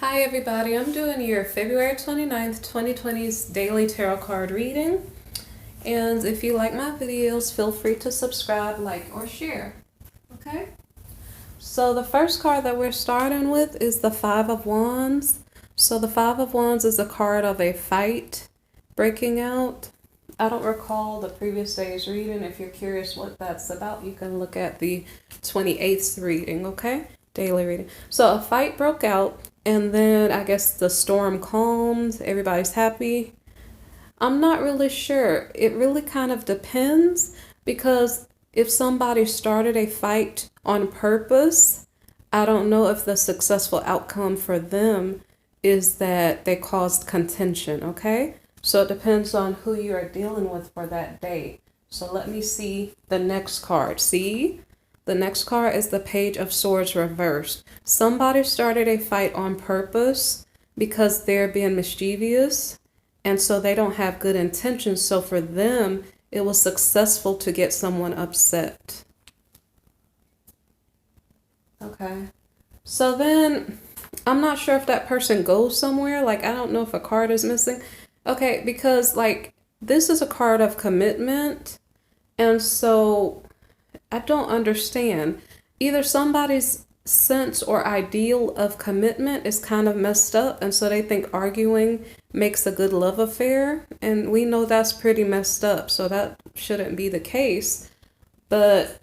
Hi everybody, I'm doing your February 29th, 2020's daily tarot card reading. And if you like my videos, feel free to subscribe, like, or share. Okay? So the first card that we're starting with is the Five of Wands. So the Five of Wands is a card of a fight breaking out. I don't recall the previous day's reading. If you're curious what that's about, you can look at the 28th reading, okay? Daily reading. So a fight broke out, and then I guess the storm calmed. Everybody's happy. I'm not really sure. It really kind of depends because if somebody started a fight on purpose, I don't know if the successful outcome for them is that they caused contention, okay? So it depends on who you are dealing with for that day. So let me see the next card. See? The next card is the Page of Swords reversed. Somebody started a fight on purpose because they're being mischievous, and so they don't have good intentions. So for them, it was successful to get someone upset. Okay. So then I'm not sure if that person goes somewhere. Like, I don't know if a card is missing. Okay, because like this is a card of commitment. And so I don't understand. Either somebody's sense or ideal of commitment is kind of messed up, and so they think arguing makes a good love affair, and we know that's pretty messed up, so that shouldn't be the case. But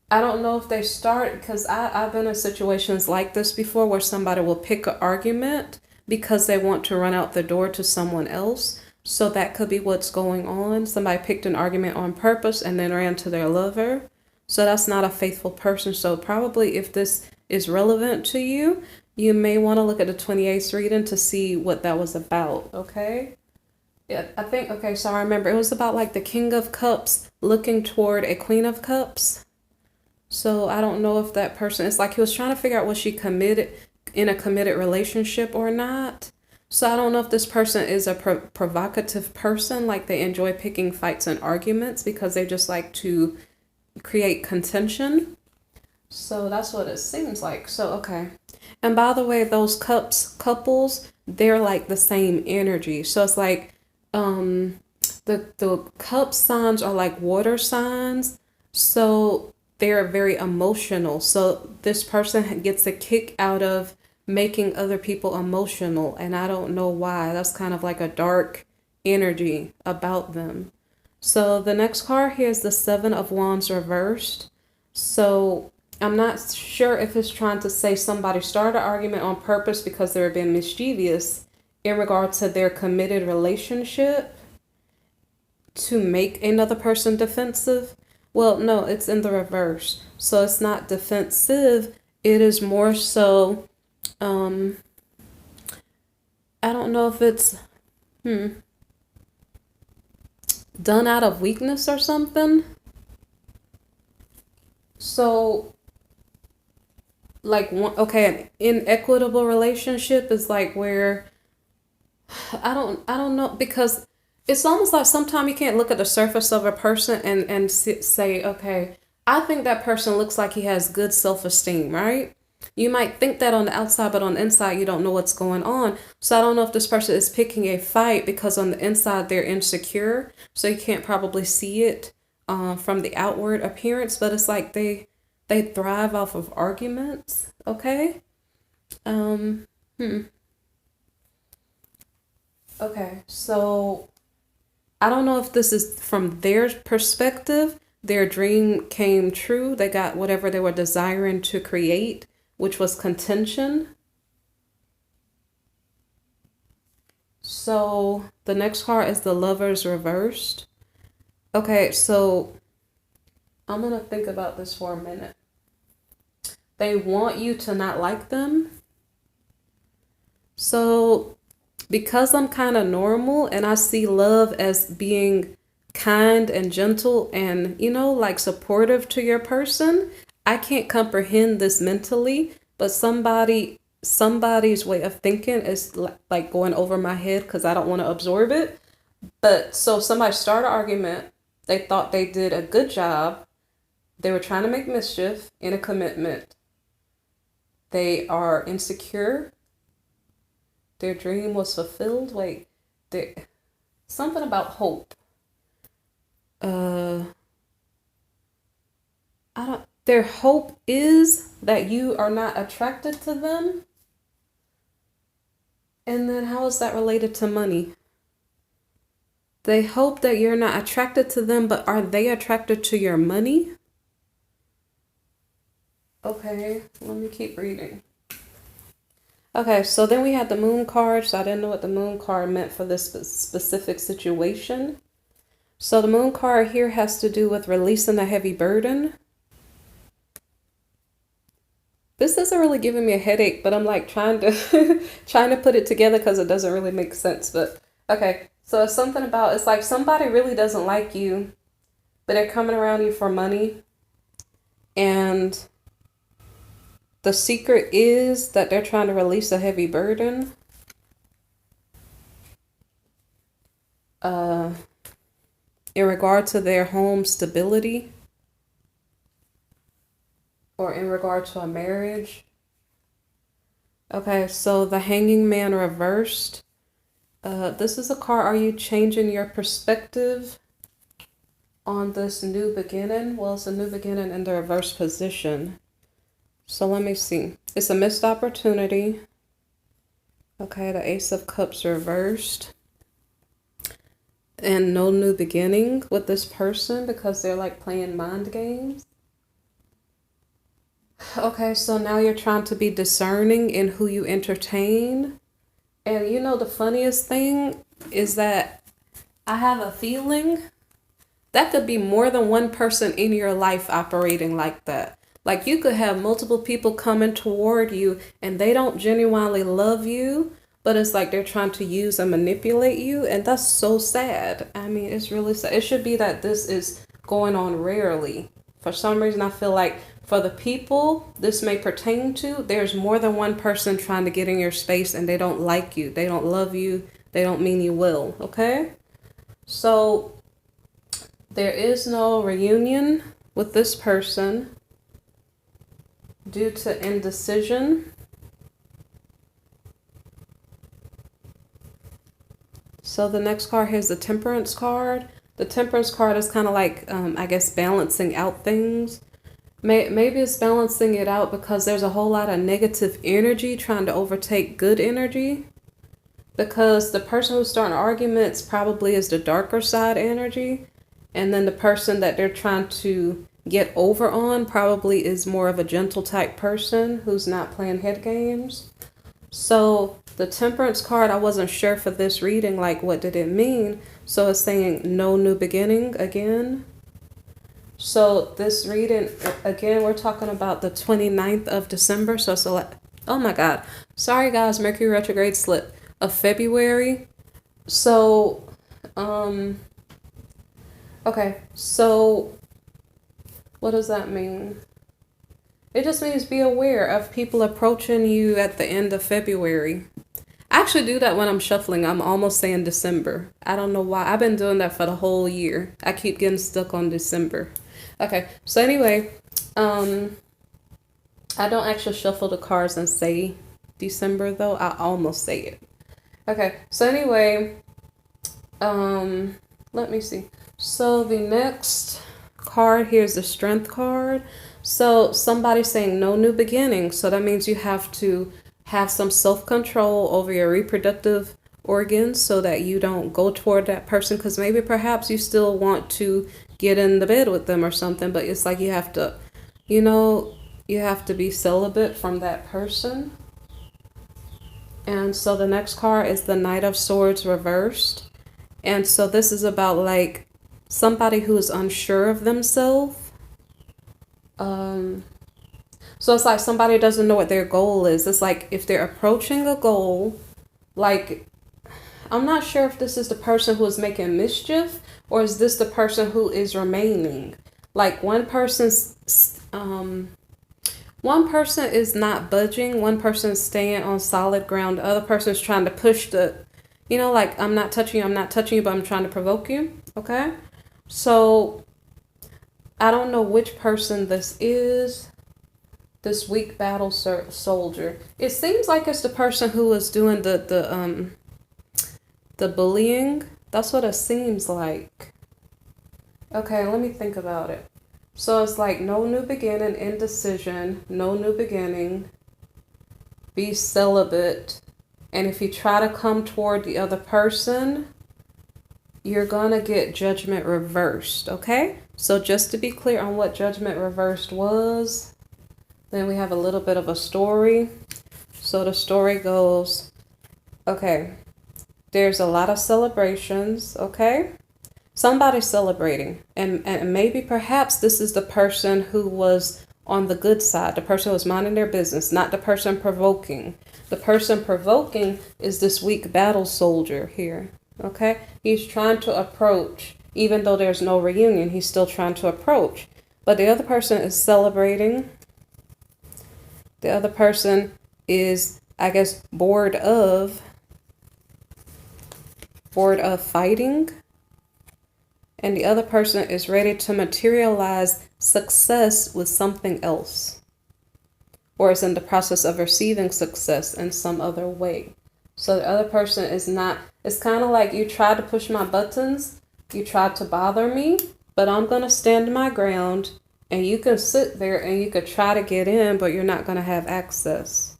I don't know if they start, because I've been in situations like this before where somebody will pick an argument because they want to run out the door to someone else. So that could be what's going on. Somebody picked an argument on purpose and then ran to their lover. So that's not a faithful person. So probably if this is relevant to you, you may want to look at the 28th reading to see what that was about, okay? Yeah, I think, okay, so I remember it was about like the King of Cups looking toward a Queen of Cups. So I don't know if that person, it's like he was trying to figure out was she committed in a committed relationship or not. So I don't know if this person is a provocative person, like they enjoy picking fights and arguments because they just like to create contention. So that's what it seems like. So, okay. And by the way, those couples, they're like the same energy. So it's like the cup signs are like water signs. So they're very emotional. So this person gets a kick out of making other people emotional, and I don't know why. That's kind of like a dark energy about them. So the next card here is the Seven of Wands reversed. So I'm not sure if it's trying to say somebody started an argument on purpose because they were being mischievous in regard to their committed relationship to make another person defensive. Well, no, it's in the reverse. So it's not defensive. It is more so, I don't know if it's, done out of weakness or something. So like okay, an inequitable relationship is like where I don't know, because it's almost like sometimes you can't look at the surface of a person and say, okay, I think that person looks like he has good self-esteem, right? You might think that on the outside, but on the inside, you don't know what's going on. So I don't know if this person is picking a fight because on the inside, they're insecure. So you can't probably see it from the outward appearance, but it's like they thrive off of arguments, okay? Um, Okay, so I don't know if this is from their perspective. Their dream came true. They got whatever they were desiring to create, which was contention. So the next card is the Lovers reversed. Okay, so I'm gonna think about this for a minute. They want you to not like them. So because I'm kind of normal and I see love as being kind and gentle and, like supportive to your person, I can't comprehend this mentally, but somebody's way of thinking is like going over my head because I don't want to absorb it. But so somebody started an argument, they thought they did a good job, they were trying to make mischief in a commitment. They are insecure, their dream was fulfilled. Wait, something about hope. I don't, their hope is that you are not attracted to them. And then how is that related to money? They hope that you're not attracted to them, but are they attracted to your money? Okay, let me keep reading. Okay, so then we had the moon card. So I didn't know what the moon card meant for this specific situation. So the moon card here has to do with releasing a heavy burden. This isn't really giving me a headache, but I'm like trying to trying to put it together because it doesn't really make sense. But okay, so it's something about, it's like somebody really doesn't like you, but they're coming around you for money. And the secret is that they're trying to release a heavy burden. In regard to their home stability, or in regard to a marriage. Okay, so the Hanging Man reversed. This is a card. Are you changing your perspective on this new beginning? Well, it's a new beginning in the reverse position. So let me see. It's a missed opportunity. Okay, the Ace of Cups reversed. And no new beginning with this person because they're like playing mind games. Okay, so now you're trying to be discerning in who you entertain. And you know, the funniest thing is that I have a feeling that could be more than one person in your life operating like that. Like you could have multiple people coming toward you and they don't genuinely love you, but it's like they're trying to use and manipulate you. And that's so sad. I mean, it's really sad. It should be that this is going on rarely. For some reason, I feel like for the people this may pertain to, there's more than one person trying to get in your space and they don't like you. They don't love you. They don't mean you well. Okay? So there is no reunion with this person due to indecision. So the next card here is the Temperance card. The Temperance card is kind of like, I guess, balancing out things. Maybe it's balancing it out because there's a whole lot of negative energy trying to overtake good energy. Because the person who's starting arguments probably is the darker side energy. And then the person that they're trying to get over on probably is more of a gentle type person who's not playing head games. So the Temperance card, I wasn't sure for this reading, like what did it mean? So it's saying no new beginning again. So this reading, again, we're talking about the 29th of December. So it's oh my God. Sorry guys, Mercury retrograde slip of February. So, okay. So what does that mean? It just means be aware of people approaching you at the end of February. I actually do that when I'm shuffling. I'm almost saying December. I don't know why. I've been doing that for the whole year. I keep getting stuck on December. Okay, so anyway, I don't actually shuffle the cards and say December though. I almost say it. Okay, so anyway, let me see. So the next card here is the Strength card. So somebody's saying no new beginning. So that means you have to have some self-control over your reproductive organs so that you don't go toward that person, because maybe perhaps you still want to get in the bed with them or something, but it's like you have to, you know, you have to be celibate from that person. And so the next card is the Knight of Swords reversed. And so this is about like somebody who is unsure of themselves. So it's like somebody doesn't know what their goal is. It's like if they're approaching a goal, like, I'm not sure if this is the person who is making mischief or is this the person who is remaining. Like one person is not budging. One person is staying on solid ground. The other person is trying to push the, you know, like I'm not touching you, but I'm trying to provoke you. Okay. So I don't know which person this is. This weak battle soldier. It seems like it's the person who was doing the bullying. That's what it seems like. Okay, let me think about it. So it's like no new beginning, indecision, no new beginning, be celibate. And if you try to come toward the other person, you're going to get judgment reversed, okay? So just to be clear on what judgment reversed was, then we have a little bit of a story. So the story goes, okay, there's a lot of celebrations, okay? Somebody's celebrating, and maybe perhaps this is the person who was on the good side, the person who was minding their business, not the person provoking. The person provoking is this weak battle soldier here, okay? He's trying to approach, even though there's no reunion, he's still trying to approach. But the other person is celebrating. The other person is, I guess, bored of fighting. And the other person is ready to materialize success with something else, or is in the process of receiving success in some other way. So the other person is not, it's kind of like you tried to push my buttons, you tried to bother me, but I'm going to stand my ground, and you can sit there and you could try to get in, but you're not going to have access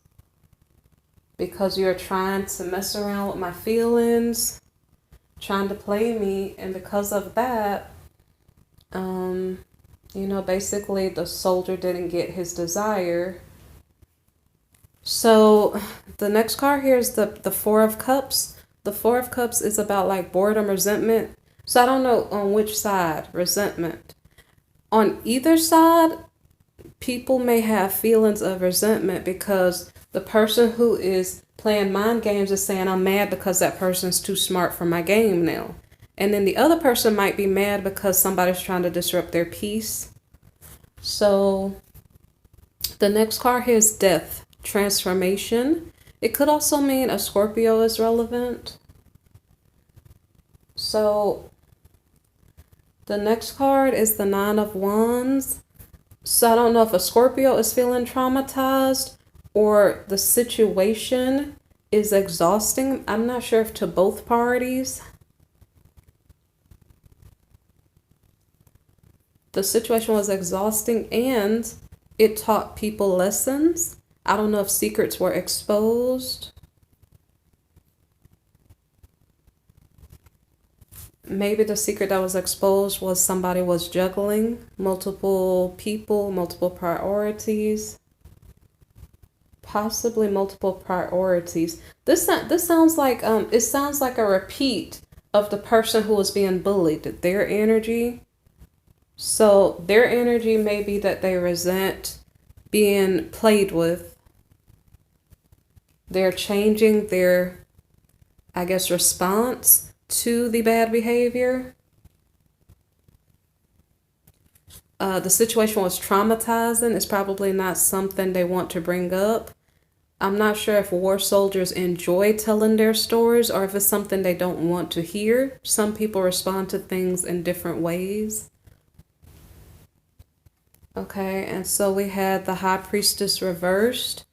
because you're trying to mess around with my feelings, trying to play me. And because of that, you know, basically the soldier didn't get his desire. So the next card here is the Four of Cups. The Four of Cups is about like boredom, resentment. So I don't know on which side, resentment. On either side, people may have feelings of resentment because the person who is playing mind games is saying, I'm mad because that person's too smart for my game now. And then the other person might be mad because somebody's trying to disrupt their peace. So the next card here is Death, transformation. It could also mean a Scorpio is relevant. So the next card is the Nine of Wands. So I don't know if a Scorpio is feeling traumatized or the situation is exhausting. I'm not sure if to both parties. The situation was exhausting and it taught people lessons. I don't know if secrets were exposed. Maybe the secret that was exposed was somebody was juggling multiple people, multiple priorities. Possibly multiple priorities. This sounds like it sounds like a repeat of the person who was being bullied, their energy. So their energy may be that they resent being played with. They're changing their, I guess, response to the bad behavior. The situation was traumatizing. It's probably not something they want to bring up. I'm not sure if war soldiers enjoy telling their stories or if it's something they don't want to hear. Some people respond to things in different ways. Okay, and so we had the High Priestess reversed.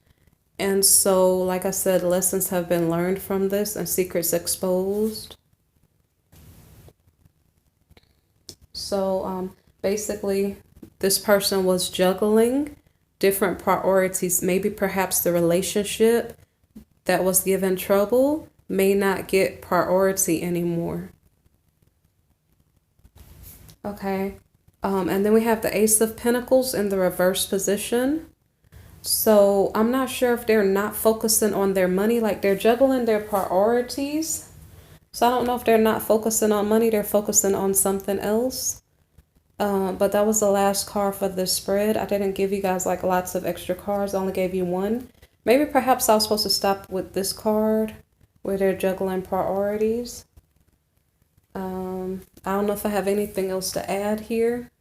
And so, like I said, lessons have been learned from this and secrets exposed. So basically, this person was juggling different priorities. Maybe perhaps the relationship that was given trouble may not get priority anymore. Okay. And then we have the Ace of Pentacles in the reverse position. So I'm not sure if they're not focusing on their money, like they're juggling their priorities. So I don't know if they're not focusing on money, they're focusing on something else. But that was the last card for this spread. I didn't give you guys like lots of extra cards. I only gave you one. Maybe perhaps I was supposed to stop with this card where they're juggling priorities. I don't know if I have anything else to add here.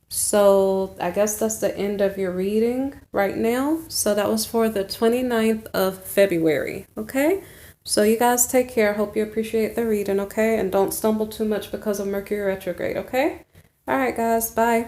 So I guess that's the end of your reading right now. So that was for the 29th of February. Okay. So you guys take care. Hope you appreciate the reading. Okay. And don't stumble too much because of Mercury retrograde. Okay. All right, guys. Bye.